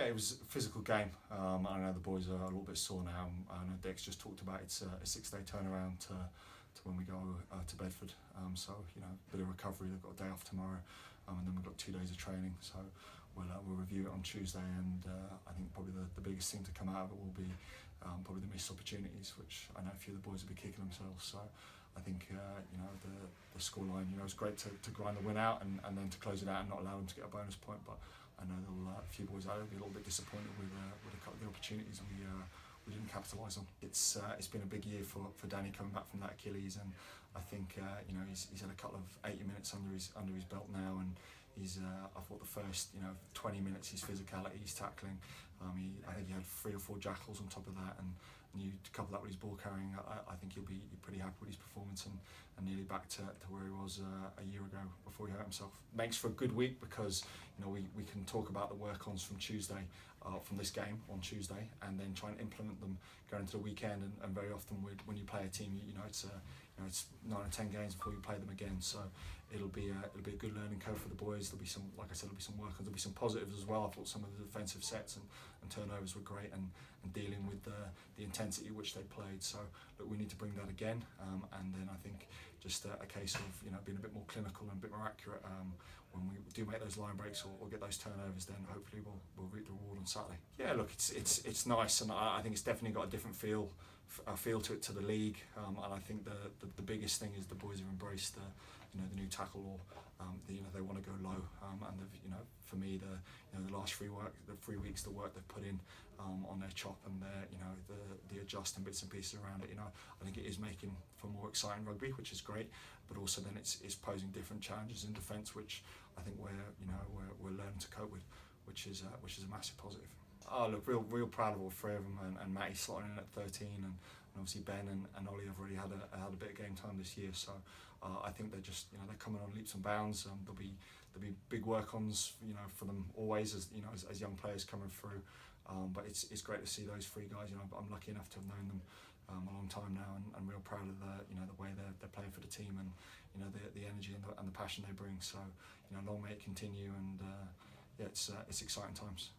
it was a physical game. I know the boys are a little bit sore now. I know Dex just talked about it's a 6-day turnaround to when we go to Bedford. So you know, a bit of recovery. They've got a day off tomorrow, and then we've got 2 days of training. So we'll review it on Tuesday, and I think probably the biggest thing to come out of it will be probably the missed opportunities, which I know a few of the boys will be kicking themselves. So I think you know, the scoreline, you know, it's great to grind the win out and then to close it out and not allow them to get a bonus point. But I know a few boys out there will be a little bit disappointed with a couple of the opportunities we didn't capitalise on. It's been a big year for Danny coming back from that Achilles, and I think you know, he's had a couple of 80 minutes under his belt now, and he's I thought the first 20 minutes his physicality, his tackling. I think he had 3 or 4 jackals on top of that, and you couple that with his ball carrying. I think you're pretty happy with his performance and nearly back to where he was a year ago before he hurt himself. Makes for a good week because you know, we can talk about the work-ons from Tuesday, from this game on Tuesday, and then try and implement them going into the weekend. And very often when you play a team, you know, it's 9 or 10 games before you play them again. So it'll be a good learning curve for the boys. There'll be some, like I said, there'll be some work-ons. There'll be some positives as well. I thought some of the defensive sets and turnovers were great, and dealing with the intensity which they played. So look, we need to bring that again, and then I think just a case of, you know, being a bit more clinical and a bit more accurate when we do make those line breaks or get those turnovers. Then hopefully we'll reap the reward on Saturday. Yeah, look, it's nice, and I think it's definitely got a different feel to it, to the league, and I think the biggest thing is the boys have embraced the new tackle law. They want to go low, and they've, you know, for me, the last 3 weeks, the work they've put in on their chop and their, you know, the adjusting bits and pieces around it, you know, I think it is making for more exciting rugby, which is great. But also then it's posing different challenges in defence, which I think we're learning to cope with, which is a massive positive. Oh, look, real proud of all 3 of them, and Matty slotting in at 13, and obviously Ben and Ollie have already had a bit of game time this year. So I think they're just, you know, they're coming on leaps and bounds. There'll be big work-ons, you know, for them always, as you know, as young players coming through. But it's great to see those 3 guys. You know, I'm lucky enough to have known them a long time now, and real proud of the way they're playing for the team, and you know, the energy and the passion they bring. So you know, long may it continue, and yeah, it's exciting times.